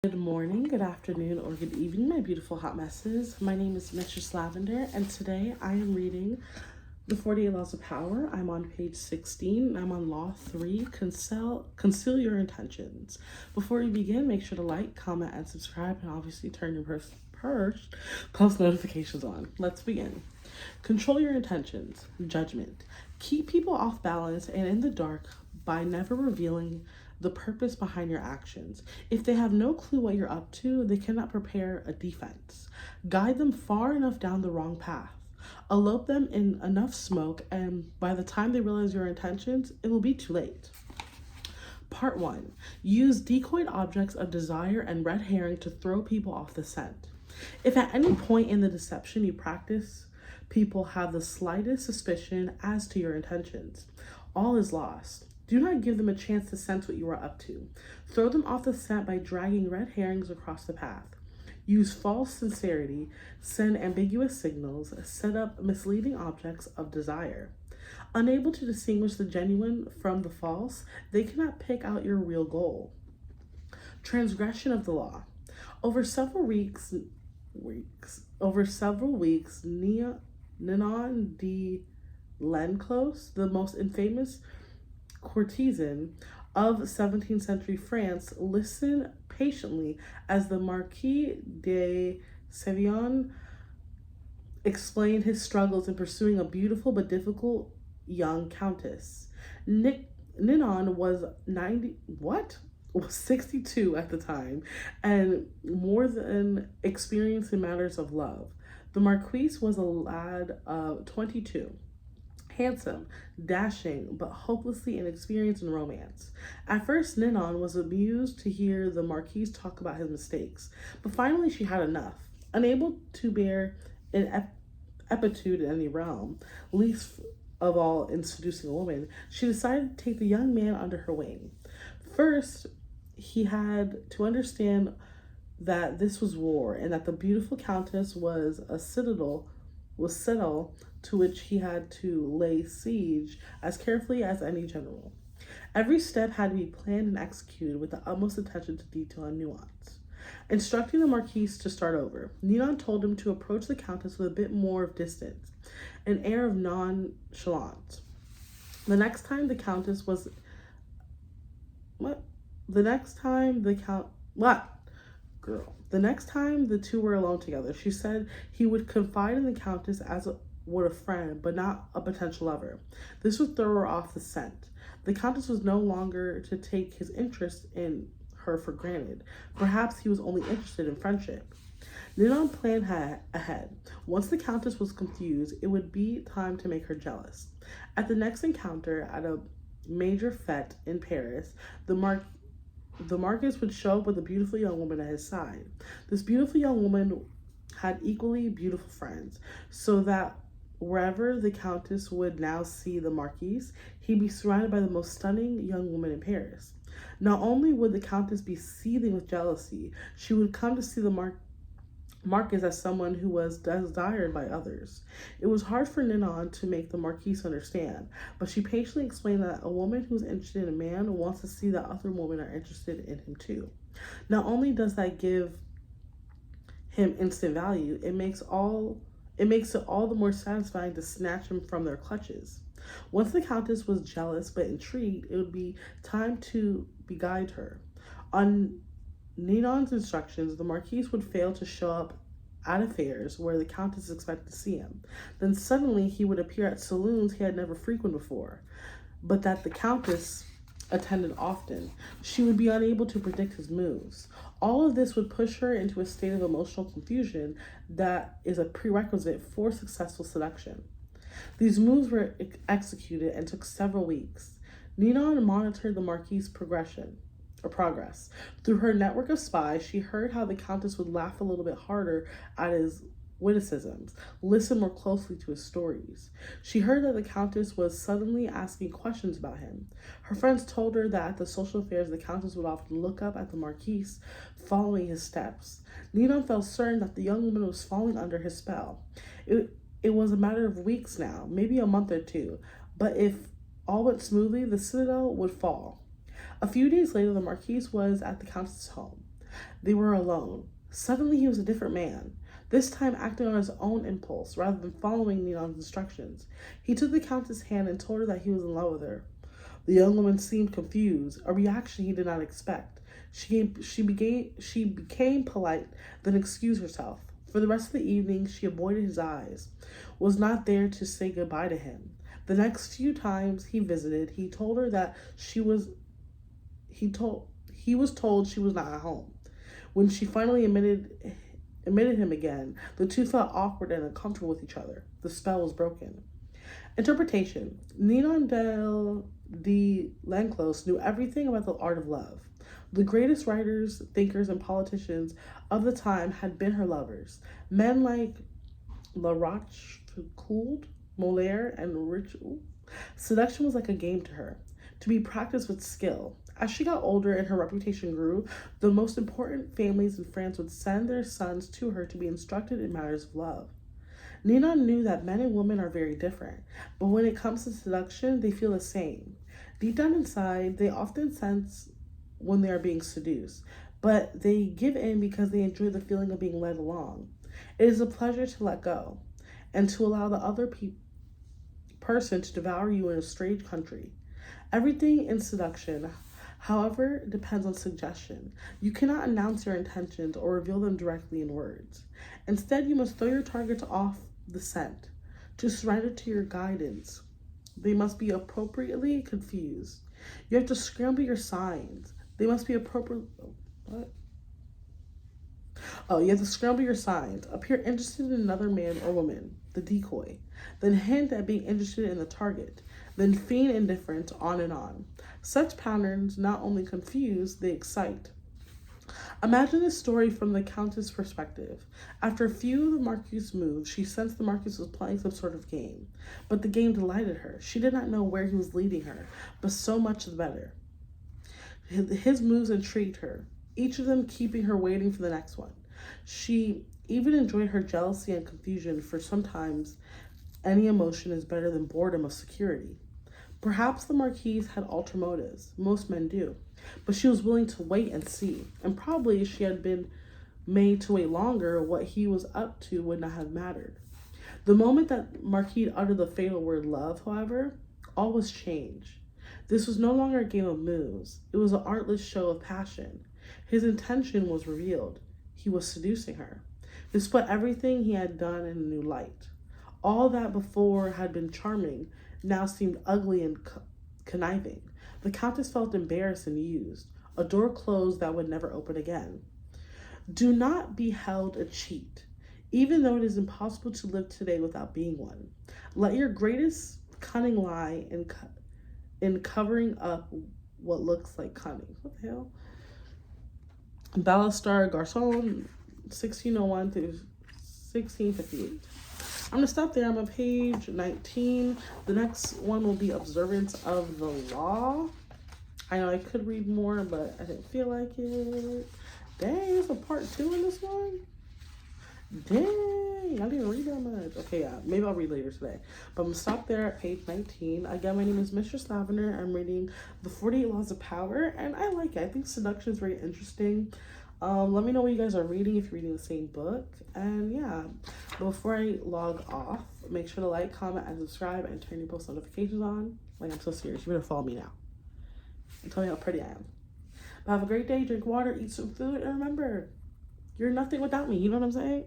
Good morning, good afternoon, or good evening, my beautiful hot messes. My name is Mistress Lavender, and today I am reading The 48 Laws of Power. I'm on page 16, and I'm on Law 3, Conceal Your Intentions. Before we begin, make sure to like, comment, and subscribe, and obviously turn your post notifications on. Let's begin. Control your intentions. Judgment. Keep people off balance and in the dark by never revealing the purpose behind your actions. If they have no clue what you're up to, they cannot prepare a defense. Guide them far enough down the wrong path. Elope them in enough smoke, and by the time they realize your intentions, it will be too late. Part 1. Use decoyed objects of desire and red herring to throw people off the scent. If at any point in the deception you practice, people have the slightest suspicion as to your intentions, all is lost. Do not give them a chance to sense what you are up to. Throw them off the scent by dragging red herrings across the path. Use false sincerity, send ambiguous signals, set up misleading objects of desire. Unable to distinguish the genuine from the false, they cannot pick out your real goal. Transgression of the law. Over several weeks, Ninon de Lenclos, the most infamous courtesan of 17th century France, listened patiently as the Marquis de Sévigné explained his struggles in pursuing a beautiful but difficult young countess. Ninon was 62 at the time and more than experienced in matters of love. The Marquis was a lad of 22. Handsome, dashing, but hopelessly inexperienced in romance. At first, Ninon was amused to hear the Marquis talk about his mistakes, but finally she had enough. Unable to bear an epitude in any realm, least of all in seducing a woman, she decided to take the young man under her wing. First, he had to understand that this was war, and that the beautiful countess was a citadel to which he had to lay siege as carefully as any general. Every step had to be planned and executed with the utmost attention to detail and nuance. Instructing the Marquis to start over, Ninon told him to approach the countess with a bit more of distance, an air of nonchalance. The next time the two were alone together, she said he would confide in the countess as would a friend, but not a potential lover. This would throw her off the scent. The countess was no longer to take his interest in her for granted. Perhaps he was only interested in friendship. Ninon planned ahead. Once the countess was confused, it would be time to make her jealous. At the next encounter at a major fete in Paris, the Marquis would show up with a beautiful young woman at his side. This beautiful young woman had equally beautiful friends, so that wherever the countess would now see the Marquis, he'd be surrounded by the most stunning young woman in Paris. Not only would the countess be seething with jealousy, she would come to see the Marquis as someone who was desired by others. It was hard for Ninon to make the Marquis understand, but she patiently explained that a woman who is interested in a man wants to see that other women are interested in him too. Not only does that give him instant value, it makes it all the more satisfying to snatch him from their clutches. Once the countess was jealous but intrigued, it would be time to beguile her. On Ninon's instructions, the Marquis would fail to show up at affairs where the countess expected to see him. Then suddenly he would appear at saloons he had never frequented before, but that the countess attended often. She would be unable to predict his moves. All of this would push her into a state of emotional confusion that is a prerequisite for successful seduction. These moves were executed and took several weeks. Ninon monitored the Marquis' progress. Through her network of spies, she heard how the countess would laugh a little bit harder at his witticisms, listen more closely to his stories. She heard that the countess was suddenly asking questions about him. Her friends told her that at the social affairs, the countess would often look up at the Marquis, following his steps. Ninon felt certain that the young woman was falling under his spell. It was a matter of weeks now, maybe a month or two, but if all went smoothly, the citadel would fall. A few days later, the Marquis was at the countess's home. They were alone. Suddenly he was a different man, this time acting on his own impulse rather than following Ninon's instructions. He took the Countess' hand and told her that he was in love with her. The young woman seemed confused, a reaction he did not expect. She became polite, then excused herself. For the rest of the evening, she avoided his eyes, was not there to say goodbye to him. The next few times he visited, he told her that he was told she was not at home. When she finally admitted him again, the two felt awkward and uncomfortable with each other. The spell was broken. Interpretation. Ninon de L'Enclos knew everything about the art of love. The greatest writers, thinkers, and politicians of the time had been her lovers. Men like La Rochefoucauld, Molière, and Richelieu. Seduction was like a game to her, to be practiced with skill. As she got older and her reputation grew, the most important families in France would send their sons to her to be instructed in matters of love. Ninon knew that men and women are very different, but when it comes to seduction, they feel the same. Deep down inside, they often sense when they are being seduced, but they give in because they enjoy the feeling of being led along. It is a pleasure to let go and to allow the other person to devour you in a strange country. Everything in seduction, however, depends on suggestion. You cannot announce your intentions or reveal them directly in words. Instead, you must throw your targets off the scent. To surrender to your guidance, they must be appropriately confused. You have to scramble your signs. They must be appropriate. What? Oh, you have to scramble your signs. Appear interested in another man or woman, the decoy. Then hint at being interested in the target. Then feign indifference, on and on. Such patterns not only confuse, they excite. Imagine this story from the Countess' perspective. After a few of the Marquis' moves, she sensed the Marquis was playing some sort of game. But the game delighted her. She did not know where he was leading her, but so much the better. His moves intrigued her, each of them keeping her waiting for the next one. She even enjoyed her jealousy and confusion, for sometimes any emotion is better than boredom of security. Perhaps the Marquise had ulterior motives. Most men do. But she was willing to wait and see. And probably if she had been made to wait longer, what he was up to would not have mattered. The moment that Marquis uttered the fatal word love, however, all was changed. This was no longer a game of moves. It was an artless show of passion. His intention was revealed. He was seducing her. This put everything he had done in a new light. All that before had been charming now seemed ugly and conniving. The Countess felt embarrassed and used, a door closed that would never open again. Do not be held a cheat, even though it is impossible to live today without being one. Let your greatest cunning lie in covering up what looks like cunning. What the hell? Ballastar Garçon, 1601 through 1658. I'm going to stop there. I'm on page 19. The next one will be Observance of the Law. I know I could read more, but I didn't feel like it. Dang, there's a part 2 in this one? Dang, I didn't read that much. Okay, yeah, maybe I'll read later today. But I'm going to stop there at page 19. Again, my name is Mistress Lavender. I'm reading The 48 Laws of Power, and I like it. I think seduction is very interesting. Let me know what you guys are reading, if you're reading the same book. And yeah, before I log off, make sure to like, comment, and subscribe, and turn your post notifications on. Like, I'm so serious. You better follow me now. And tell me how pretty I am. But have a great day. Drink water, eat some food, and remember, you're nothing without me. You know what I'm saying?